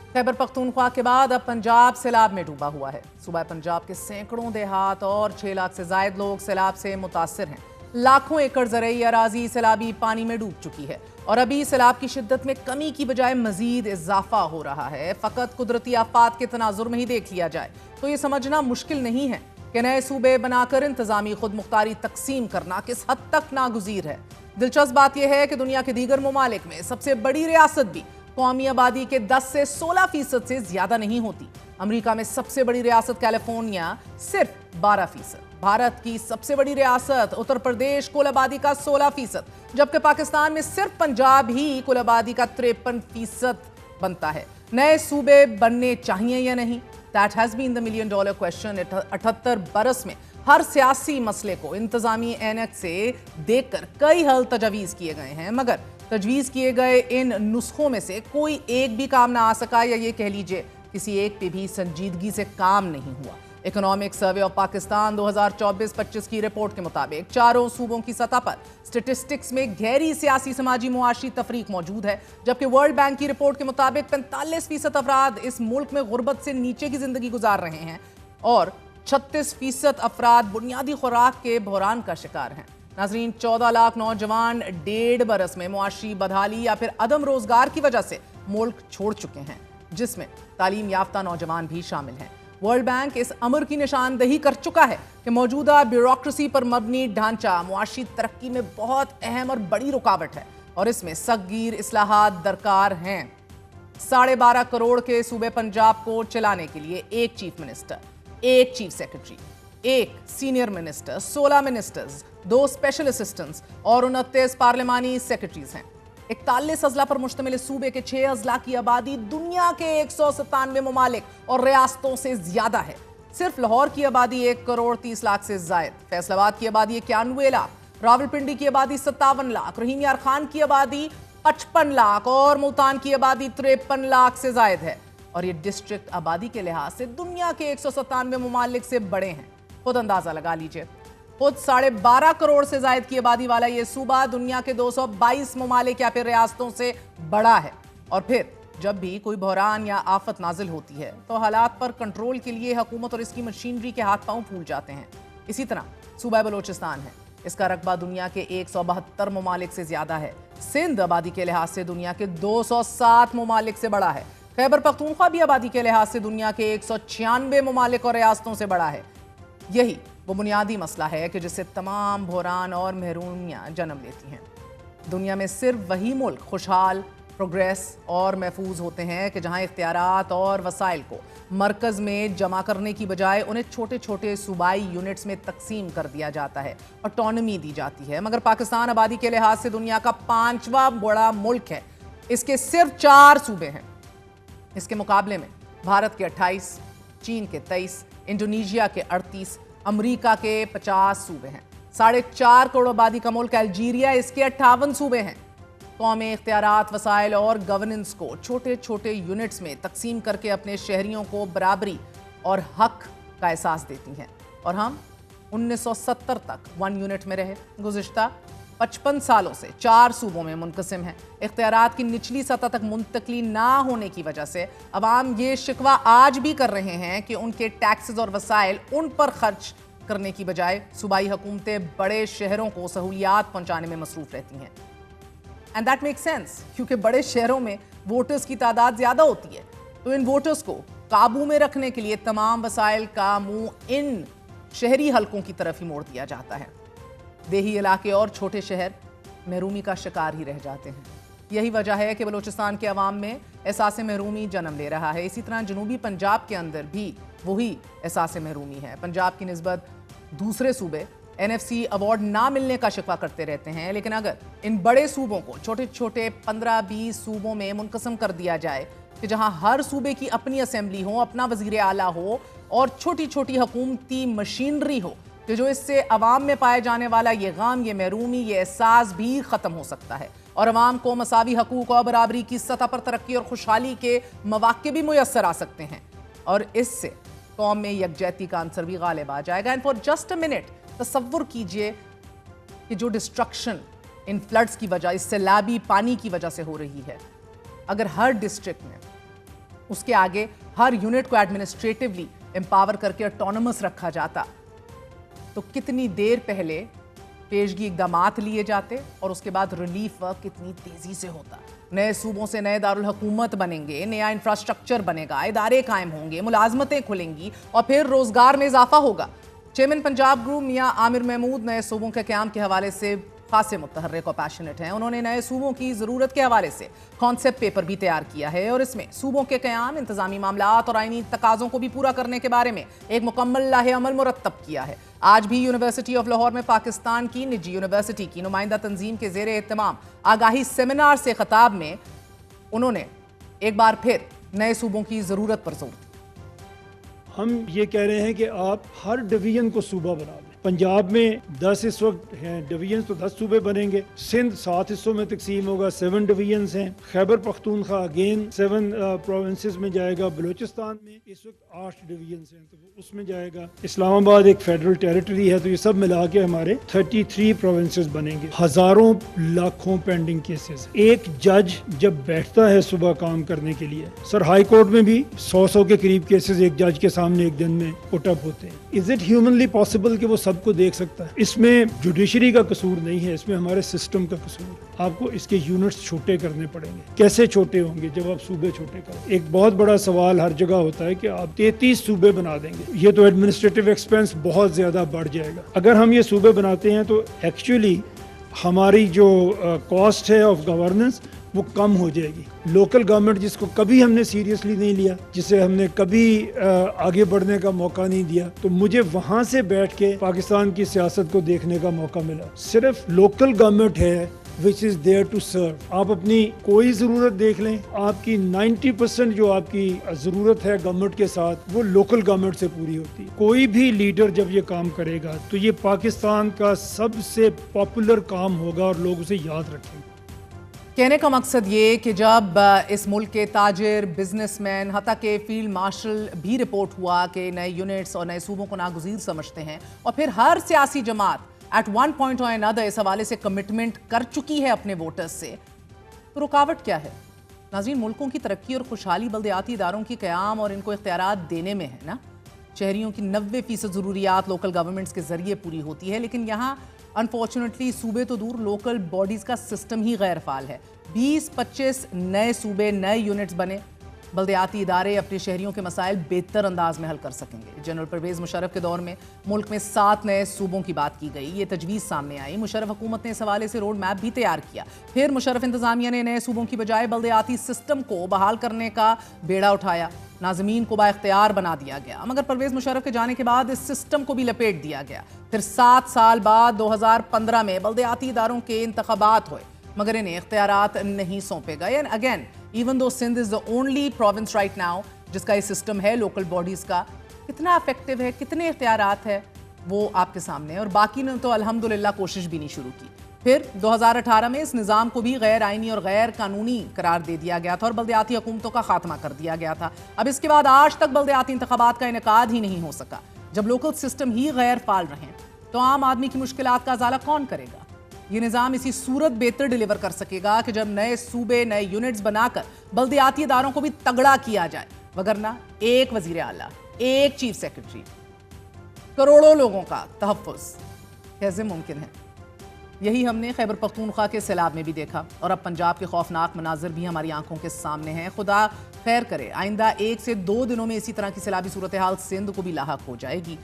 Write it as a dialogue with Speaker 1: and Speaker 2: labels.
Speaker 1: खैबर पख्तूनख्वा के बाद अब पंजाब सैलाब में डूबा हुआ है। सूबा पंजाब के सैकड़ों देहात और 6 लाख से जायद लोग सैलाब से मुतासर हैं। लाखों एकड़ ज़रई अराजी सैलाबी पानी में डूब चुकी है और अभी सैलाब की शिद्दत में कमी की बजाय मजीद इजाफा हो रहा है। फ़कत कुदरती आफात के तनाजुर में ही देख लिया जाए तो ये समझना मुश्किल नहीं है कि नए सूबे बनाकर इंतजामी खुद मुख्तारी तकसीम करना किस हद तक नागुज़ीर है। दिलचस्प बात यह है कि दुनिया के दीगर ममालिक में सबसे बड़ी रियासत भी कौमी आबादी के 10 से 16% से ज्यादा नहीं होती। अमेरिका में सबसे बड़ी रियासत कैलिफोर्निया सिर्फ 12%। भारत की सबसे बड़ी रियासत उत्तर प्रदेश कुल आबादी का 16%, जबकि पाकिस्तान में सिर्फ पंजाब ही कुल आबादी का 53% बनता है। नए सूबे बनने चाहिए या नहीं? That has been the $1 million question. 78 बरस में हर सियासी मसले को इंतजामी ऐनक से देखकर कई हल तजवीज़ किए गए हैं, मगर तजवीज़ किए गए इन नुस्खों में से कोई एक भी काम ना आ सका, या ये कह लीजिए किसी एक पे भी संजीदगी से काम नहीं हुआ। इकोनॉमिक सर्वे ऑफ पाकिस्तान 2024-25 की रिपोर्ट के मुताबिक चारों सूबों की सतह पर स्टेटिस्टिक्स में गहरी सियासी समाजी मुआशी तफरीक मौजूद है, जबकि वर्ल्ड बैंक की रिपोर्ट के मुताबिक 45% अफराद इस मुल्क में गुर्बत से नीचे की जिंदगी गुजार रहे हैं और 36% अफराद बुनियादी खुराक के बहरान का शिकार हैं। नाजरीन, 14 लाख नौजवान 1.5 बरस में मुआशी बदहाली या फिर अदम रोजगार की वजह से मुल्क छोड़ चुके हैं, जिसमें तालीम याफ्ता नौजवान भी शामिल हैं। वर्ल्ड बैंक इस अमर की निशानदही कर चुका है कि मौजूदा ब्यूरोक्रेसी पर मबनी ढांचा मुआशी तरक्की में बहुत अहम और बड़ी रुकावट है और इसमें सगीर इस्लाहात दरकार हैं। 12.5 करोड़ के सूबे पंजाब को चलाने के लिए एक चीफ मिनिस्टर, एक चीफ सेक्रेटरी, एक senior minister, 16 ministers, 2 special assistants और 29 पार्लिमानी सेक्रेटरीज हैं। 41 अजला पर मुश्तमिल सूबे के 6 अजला की आबादी दुनिया के 197 ममालिक और रियासतों से ज्यादा है। सिर्फ लाहौर की आबादी 1 करोड़ 30 लाख से जायद, फैसलाबाद की आबादी 91 लाख, रावलपिंडी की आबादी 57 लाख, रहीम यार खान की आबादी 55 लाख और मुल्तान की आबादी 53 लाख से जायद है। और ये डिस्ट्रिक्ट आबादी के लिहाज से दुनिया के 197 ममालिक से बड़े हैं। खुद अंदाजा लगा लीजिए, खुद 12.5 करोड़ से जायद की आबादी वाला ये सूबा दुनिया के 222 ममालिक या फिर रियासतों से बड़ा है। और फिर जब भी कोई बहरान या आफत नाजिल होती है तो हालात पर कंट्रोल के लिए हुकूमत और इसकी मशीनरी के हाथ पांव फूल जाते हैं। इसी तरह सूबा बलोचिस्तान है, इसका रकबा दुनिया के 172 ममालिक से ज्यादा है। सिंध आबादी के लिहाज से दुनिया के 207 ममालिक से बड़ा है। खैबर पख्तूनख्वा भी आबादी के लिहाज से दुनिया के 196 ममालिक और रियासतों से बड़ा है। यही वो बुनियादी मसला है कि जिससे तमाम बहरान और महरूमियाँ जन्म लेती हैं। दुनिया में सिर्फ वही मुल्क खुशहाल, प्रोग्रेस और महफूज होते हैं कि जहाँ इख्तियारात और वसाइल को मरकज़ में जमा करने की बजाय उन्हें छोटे छोटे सूबाई यूनिट्स में तकसीम कर दिया जाता है, ऑटोनमी दी जाती है। मगर पाकिस्तान आबादी के लिहाज से दुनिया का 5वां बड़ा मुल्क है, इसके सिर्फ 4 सूबे हैं। इसके मुकाबले में भारत के 28, चीन के 23, इंडोनेशिया के 38, अमेरिका के 50 सूबे हैं। 4.5 करोड़ आबादी का मुल्क अल्जीरिया, इसके 58 सूबे हैं। कौमें इख्तियारात, वसाइल और गवर्नेंस को छोटे छोटे यूनिट्स में तकसीम करके अपने शहरियों को बराबरी और हक का एहसास देती हैं। और हम 1970 तक 1 यूनिट में रहे। गुज़िश्ता 55 सालों से 4 सूबों में मुनक़सिम है। इख्तियारात की निचली सतह तक मुंतकली ना होने की वजह से अवाम ये शिकवा आज भी कर रहे हैं कि उनके टैक्सेस और वसाइल उन पर खर्च करने की बजाय सूबाई हुकूमतें बड़े शहरों को सहूलियात पहुंचाने में मसरूफ रहती हैं। एंड दैट मेक सेंस, क्योंकि बड़े शहरों में वोटर्स की तादाद ज़्यादा होती है, तो इन वोटर्स को काबू में रखने के लिए तमाम वसाइल का मुंह इन शहरी हलकों की तरफ ही मोड़ दिया जाता है। देही इलाके और छोटे शहर महरूमी का शिकार ही रह जाते हैं। यही वजह है कि बलूचिस्तान के अवाम में एहसास महरूमी जन्म ले रहा है। इसी तरह जनूबी पंजाब के अंदर भी वही एहसास महरूमी है। पंजाब की निस्बत दूसरे सूबे NFC अवार्ड ना मिलने का शिकवा करते रहते हैं, लेकिन अगर इन बड़े सूबों को छोटे छोटे 15-20 सूबों में मुनक़सम कर दिया जाए कि जहां हर सूबे की अपनी असेंबली हो, अपना वज़ीर आला हो और छोटी छोटी हुकूमती मशीनरी हो, कि जो इससे अवाम में पाए जाने वाला ये गम, ये महरूमी, ये एहसास भी ख़त्म हो सकता है और अवाम को मसावी हकूक़ और बराबरी की सतह पर तरक्की और खुशहाली के मौक़े भी मुयस्सर आ सकते हैं और इससे कौम में यकजहती का अंसर भी गालिब आ जाएगा। And for just a minute तसव्वुर कीजिए कि जो डिस्ट्रक्शन इन फ्लड्स की वजह, इस सैलाबी पानी की वजह से हो रही है, अगर हर डिस्ट्रिक्ट में اس کے آگے ہر یونٹ کو ایڈمنسٹریٹولی امپاور کر کے اٹونومس رکھا جاتا تو کتنی دیر پہلے پیشگی اقدامات لیے جاتے اور اس کے بعد ریلیف ورک کتنی تیزی سے ہوتا. نئے صوبوں سے نئے دارالحکومت بنیں گے, نیا انفراسٹرکچر بنے گا, ادارے قائم ہوں گے, ملازمتیں کھلیں گی اور پھر روزگار میں اضافہ ہوگا. چیئرمین پنجاب گروپ میاں عامر محمود نئے صوبوں کے قیام کے حوالے سے خاصے متحرک اور پیشنٹ ہیں. انہوں نے نئے صوبوں کی ضرورت کے حوالے سے کانسیپٹ پیپر بھی تیار کیا ہے اور اس میں صوبوں کے قیام, انتظامی معاملات اور آئینی تقاضوں کو بھی پورا کرنے کے بارے میں ایک مکمل لاہ عمل مرتب کیا ہے. آج بھی یونیورسٹی آف لاہور میں پاکستان کی نجی یونیورسٹی کی نمائندہ تنظیم کے زیر اہتمام آگاہی سیمینار سے خطاب میں انہوں نے ایک بار پھر نئے صوبوں کی ضرورت پر زور دیا.
Speaker 2: ہم یہ کہہ رہے ہیں کہ آپ ہر ڈویژن کو صوبہ بنا دیں. پنجاب میں 10 اس وقت ہیں ڈویژنز, تو 10 صوبے بنیں گے. سندھ 7 حصوں میں تقسیم ہوگا, 7 ڈویژنز ہیں. خیبر پختونخوا اگین 7 پروونسز میں جائے گا. بلوچستان میں اس وقت 8 ڈویژنز ہیں تو وہ اس میں جائے گا. اسلام آباد ایک فیڈرل ٹیریٹری ہے, تو یہ سب ملا کے ہمارے 33 پروونسز بنیں گے. ہزاروں لاکھوں پینڈنگ کیسز. ایک جج جب بیٹھتا ہے صبح کام کرنے کے لیے, سر ہائی کورٹ میں بھی 100 کے قریب کیسز ایک جج کے سامنے ایک دن میں پٹ اپ ہوتے ہیں. از اٹ ہیومنلی پاسبل کہ وہ سب کو دیکھ سکتا ہے؟ اس میں جوڈیشری کا قصور نہیں ہے, اس میں ہمارے سسٹم کا قصور ہے. آپ کو اس کے یونٹس چھوٹے کرنے پڑیں گے. کیسے چھوٹے ہوں گے جب آپ صوبے چھوٹے کریں؟ ایک بہت بڑا سوال ہر جگہ ہوتا ہے کہ آپ 33 صوبے بنا دیں گے, یہ تو ایڈمنسٹریٹو ایکسپینس بہت زیادہ بڑھ جائے گا. اگر ہم یہ صوبے بناتے ہیں تو ایکچولی ہماری جو کاسٹ ہے آف گورننس وہ کم ہو جائے گی. لوکل گورنمنٹ جس کو کبھی ہم نے سیریسلی نہیں لیا, جسے ہم نے کبھی آگے بڑھنے کا موقع نہیں دیا, تو مجھے وہاں سے بیٹھ کے پاکستان کی سیاست کو دیکھنے کا موقع ملا. صرف لوکل گورنمنٹ ہے which is there to serve. آپ اپنی کوئی ضرورت دیکھ لیں, آپ کی 90% جو آپ کی ضرورت ہے گورنمنٹ کے ساتھ وہ لوکل گورنمنٹ سے پوری ہوتی ہے. کوئی بھی لیڈر جب یہ کام کرے گا تو یہ پاکستان کا سب سے پاپولر کام ہوگا اور لوگ اسے یاد رکھیں گے.
Speaker 1: کہنے کا مقصد یہ کہ جب اس ملک کے تاجر, بزنس مین, حتیٰ کہ فیلڈ مارشل بھی رپورٹ ہوا کہ نئے یونٹس اور نئے صوبوں کو ناگزیر سمجھتے ہیں, اور پھر ہر سیاسی جماعت ایٹ ون پوائنٹ اور another اس حوالے سے کمٹمنٹ کر چکی ہے اپنے ووٹرز سے, تو رکاوٹ کیا ہے؟ ناظرین, ملکوں کی ترقی اور خوشحالی بلدیاتی اداروں کی قیام اور ان کو اختیارات دینے میں ہے نا. شہریوں کی 90% ضروریات لوکل گورنمنٹس کے ذریعے پوری ہوتی ہے, لیکن یہاں انفارچونیٹلی صوبے تو دور, لوکل باڈیز کا سسٹم ہی غیر فعال ہے. 20-25 نئے صوبے, نئے یونٹس بنے, بلدیاتی ادارے اپنے شہریوں کے مسائل بہتر انداز میں حل کر سکیں گے. جنرل پرویز مشرف کے دور میں ملک میں 7 نئے صوبوں کی بات کی گئی, یہ تجویز سامنے آئی. مشرف حکومت نے اس حوالے سے روڈ میپ بھی تیار کیا. پھر مشرف انتظامیہ نے نئے صوبوں کی بجائے بلدیاتی سسٹم کو بحال کرنے کا بیڑا اٹھایا. ناظمین کو با اختیار بنا دیا گیا, مگر پرویز مشرف کے جانے کے بعد اس سسٹم کو بھی لپیٹ دیا گیا. پھر 7 سال بعد 2015 میں بلدیاتی اداروں کے انتخابات ہوئے, مگر انہیں اختیارات نہیں سونپے گئے. And again even though Sindh is the only province right now جس کا یہ سسٹم ہے لوکل باڈیز کا, کتنا افیکٹو ہے, کتنے اختیارات ہے, وہ آپ کے سامنے ہے. اور باقی نے تو الحمدللہ کوشش بھی نہیں شروع کی. پھر 2018 میں اس نظام کو بھی غیر آئینی اور غیر قانونی قرار دے دیا گیا تھا اور بلدیاتی حکومتوں کا خاتمہ کر دیا گیا تھا. اب اس کے بعد آج تک بلدیاتی انتخابات کا انعقاد ہی نہیں ہو سکا. جب لوکل سسٹم ہی غیر فعال رہیں تو عام آدمی کی مشکلات کا ازالہ کون کرے گا؟ یہ نظام اسی صورت بہتر ڈیلیور کر سکے گا کہ جب نئے صوبے, نئے یونٹس بنا کر بلدیاتی اداروں کو بھی تگڑا کیا جائے, وگرنہ ایک وزیر اعلیٰ, ایک چیف سیکرٹری, کروڑوں لوگوں کا تحفظ کیسے ممکن ہے؟ یہی ہم نے خیبر پختونخوا کے سیلاب میں بھی دیکھا, اور اب پنجاب کے خوفناک مناظر بھی ہماری آنکھوں کے سامنے ہیں. خدا خیر کرے آئندہ 1 سے 2 دنوں میں اسی طرح کی سیلابی صورتحال سندھ کو بھی لاحق ہو جائے گی.